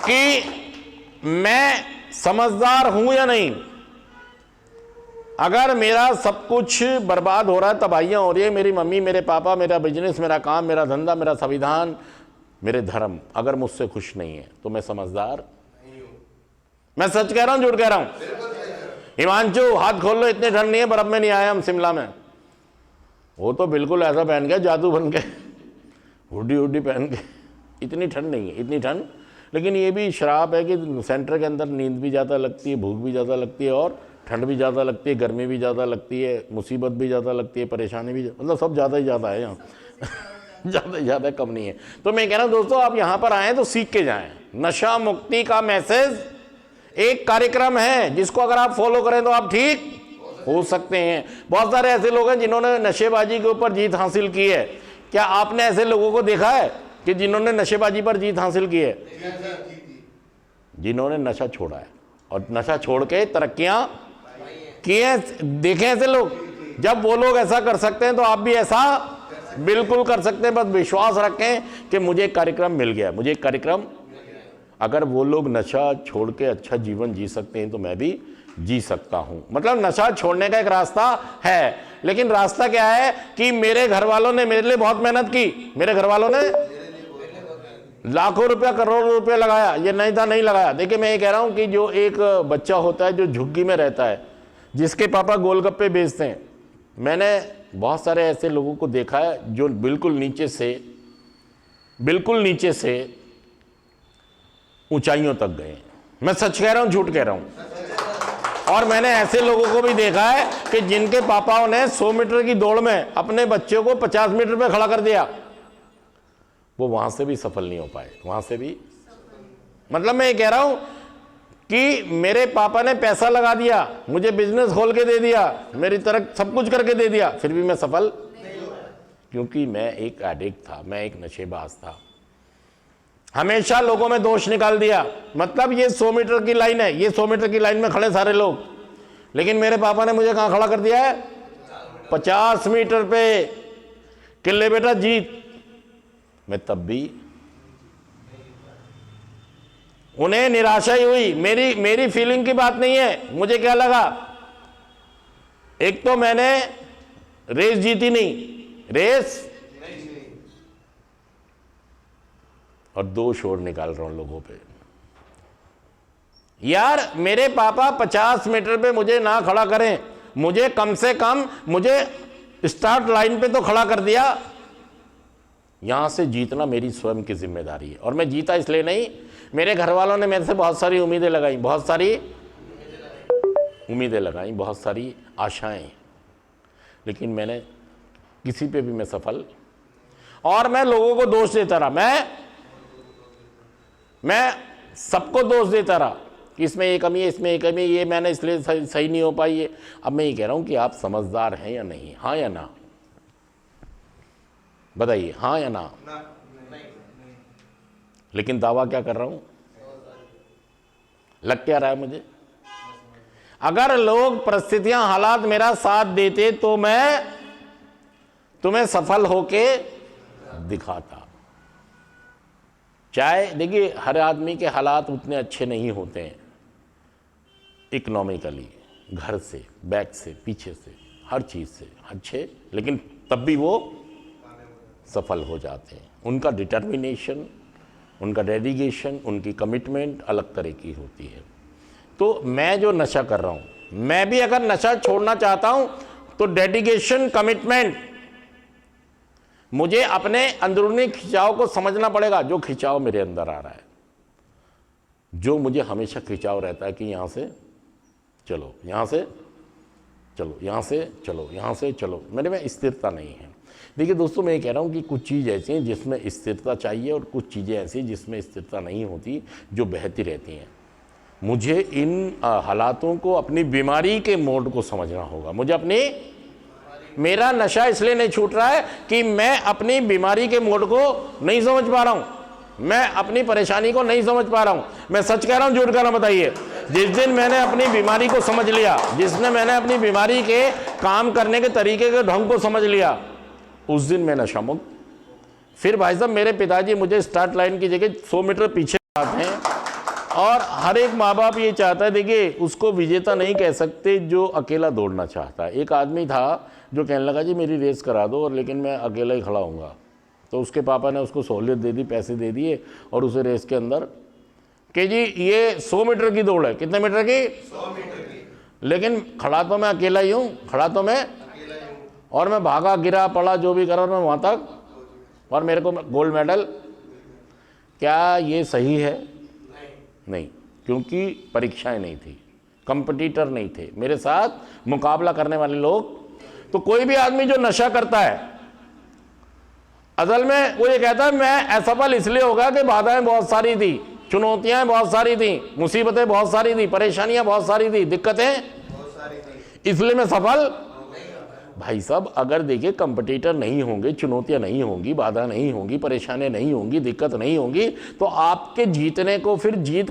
कि मैं समझदार हूं या नहीं। अगर मेरा सब कुछ बर्बाद हो रहा है, तबाहियां हो रही है, मेरी मम्मी, मेरे पापा, मेरा बिजनेस, मेरा काम, मेरा धंधा, मेरा संविधान, मेरे धर्म अगर मुझसे खुश नहीं है तो मैं समझदार नहीं हूं। मैं सच कह रहा हूं, झूठ कह रहा हूं? हिमांशु हाथ खोल लो, इतनी ठंड नहीं है, बर्फ में नहीं आया हम शिमला में। वो तो बिल्कुल ऐसा पहन के जादू बन के, हुडी हुडी पहन के। इतनी ठंड नहीं है, इतनी ठंड। लेकिन ये भी श्राप है कि सेंटर के अंदर नींद भी ज़्यादा लगती है, भूख भी ज़्यादा लगती है, और ठंड भी ज़्यादा लगती है, गर्मी भी ज़्यादा लगती है, मुसीबत भी ज़्यादा लगती है, परेशानी भी, मतलब सब ज़्यादा ही ज़्यादा है यहाँ। ज़्यादा ज़्यादा कम नहीं है। तो मैं कह रहा हूँ दोस्तों, आप यहाँ पर आएँ तो सीख के जाएँ। नशा मुक्ति का मैसेज एक कार्यक्रम है जिसको अगर आप फॉलो करें तो आप ठीक हो सकते हैं। बहुत सारे ऐसे लोग हैं जिन्होंने नशेबाजी के ऊपर जीत हासिल की है। क्या आपने ऐसे लोगों को देखा है कि जिन्होंने नशेबाजी पर जीत हासिल की है? जिन्होंने नशा छोड़ा है और नशा छोड़ के तरक्कियां की हैं। देखें ऐसे लोग। जब वो लोग ऐसा कर सकते हैं तो आप भी ऐसा बिल्कुल कर सकते हैं। बस विश्वास रखें कि मुझे एक कार्यक्रम मिल गया, मुझे एक कार्यक्रम। अगर वो लोग नशा छोड़ के अच्छा जीवन जी सकते हैं तो मैं भी जी सकता हूं। मतलब नशा छोड़ने का एक रास्ता है, लेकिन रास्ता क्या है कि मेरे घर वालों ने मेरे लिए बहुत मेहनत की। मेरे घर वालों ने लाखों रुपया, करोड़ों रुपया लगाया। ये नहीं था, नहीं लगाया। देखिए मैं ये कह रहा हूं कि जो एक बच्चा होता है जो झुग्गी में रहता है, जिसके पापा गोलगप्पे बेचते हैं, मैंने बहुत सारे ऐसे लोगों को देखा है जो बिल्कुल नीचे से ऊंचाइयों तक गए। मैं सच कह रहा हूं, झूठ कह रहा हूं? और मैंने ऐसे लोगों को भी देखा है कि जिनके पापाओं ने 100 मीटर की दौड़ में अपने बच्चे को 50 मीटर पे खड़ा कर दिया, वो वहां से भी सफल नहीं हो पाए। वहां से भी, मतलब मैं ये कह रहा हूं कि मेरे पापा ने पैसा लगा दिया, मुझे बिजनेस खोल के दे दिया, मेरी तरह सब कुछ करके दे दिया, फिर भी मैं सफल नहीं हुआ, क्योंकि मैं एक एडिक्ट था, मैं एक नशेबाज था। हमेशा लोगों में दोष निकाल दिया। मतलब ये 100 मीटर की लाइन है, ये 100 मीटर की लाइन में खड़े सारे लोग, लेकिन मेरे पापा ने मुझे कहां खड़ा कर दिया है? 50 मीटर पे। किले बेटा जीत। मैं तब भी, उन्हें निराशा ही हुई। मेरी फीलिंग की बात नहीं है। मुझे क्या लगा, एक तो मैंने रेस जीती नहीं, रेस, और दोष और निकाल रहा हूं लोगों पे। यार मेरे पापा 50 मीटर पे मुझे ना खड़ा करें, मुझे कम से कम मुझे स्टार्ट लाइन पे तो खड़ा कर दिया। यहां से जीतना मेरी स्वयं की जिम्मेदारी है। और मैं जीता इसलिए नहीं, मेरे घर वालों ने मेरे से बहुत सारी उम्मीदें लगाई, बहुत सारी उम्मीदें लगाई, बहुत सारी आशाएं, लेकिन मैंने किसी पे भी मैं सफल। और मैं लोगों को दोष देता रहा, मैं सबको दोष देता रहा कि इसमें ये कमी है, इसमें ये कमी है, ये मैंने इसलिए सही नहीं हो पाई है। अब मैं ये कह रहा हूं कि आप समझदार हैं या नहीं? हाँ या ना? बताइए, हाँ या ना? नहीं। लेकिन दावा क्या कर रहा हूं? लग क्या रहा है मुझे? अगर लोग, परिस्थितियां, हालात मेरा साथ देते तो मैं तुम्हें सफल होके दिखाता। चाहे देखिए, हर आदमी के हालात उतने अच्छे नहीं होते हैं, इकोनॉमिकली, घर से, बैक से, पीछे से, हर चीज से अच्छे, लेकिन तब भी वो सफल हो जाते हैं। उनका डिटर्मिनेशन, उनका डेडिकेशन, उनकी कमिटमेंट अलग तरह की होती है। तो मैं जो नशा कर रहा हूं, मैं भी अगर नशा छोड़ना चाहता हूं तो डेडिकेशन, कमिटमेंट, मुझे अपने अंदरूनी खिंचाव को समझना पड़ेगा। जो खिंचाव मेरे अंदर आ रहा है, जो मुझे हमेशा खिंचाव रहता है कि यहां से चलो, यहां से चलो, यहां से चलो, यहां से चलो, मेरे में स्थिरता नहीं है। देखिए दोस्तों, मैं ये कह रहा हूं कि कुछ चीज़ ऐसी हैं जिसमें स्थिरता चाहिए और कुछ चीज़ें ऐसी जिसमें स्थिरता नहीं होती, जो बहती रहती हैं। मुझे इन हालातों को, अपनी बीमारी के मोड को समझना होगा। मुझे अपनी, मेरा नशा इसलिए नहीं छूट रहा है कि मैं अपनी बीमारी के मोड को नहीं समझ पा रहा हूं, मैं अपनी परेशानी को नहीं समझ पा रहा हूं। मैं सच कह रहा हूं, झूठ कह रहा हूं? बताइए। जिस दिन मैंने अपनी बीमारी को समझ लिया, जिसने मैंने अपनी बीमारी के काम करने के तरीके के ढंग को समझ लिया, उस दिन मैं नशा मुक्त। फिर भाई साहब, मेरे पिताजी मुझे स्टार्ट लाइन की जगह 100 मीटर पीछे हैं। और हर एक माँ बाप ये चाहता है, देखिए उसको विजेता नहीं कह सकते जो अकेला दौड़ना चाहता है। एक आदमी था जो कहने लगा जी मेरी रेस करा दो, और लेकिन मैं अकेला ही खड़ा हूँगा। तो उसके पापा ने उसको सहूलियत दे दी, पैसे दे दिए, और उसे रेस के अंदर कि जी ये 100 मीटर की दौड़ है। कितने मीटर की? 100 मीटर की। लेकिन खड़ा तो मैं अकेला ही हूँ, खड़ा तो मैं, और मैं भागा, गिरा, पड़ा, जो भी करा, और मैं वहाँ तक, और मेरे को गोल्ड मेडल। क्या ये सही है? नहीं, क्योंकि परीक्षाएं नहीं थी, कंपटीटर नहीं थे, मेरे साथ मुकाबला करने वाले लोग। तो कोई भी आदमी जो नशा करता है, असल में वो ये कहता है मैं असफल इसलिए होगा कि बाधाएं बहुत सारी थी, चुनौतियां बहुत सारी थी, मुसीबतें बहुत सारी थी, परेशानियां बहुत सारी थी, दिक्कतें बहुत सारी थी, इसलिए मैं सफल। भाई साहब, अगर देखिए कंपटीटर नहीं होंगे, चुनौतियां नहीं होंगी, बाधा नहीं होंगी, परेशानियां नहीं होंगी, दिक्कत नहीं होंगी, तो आपके जीतने को फिर जीत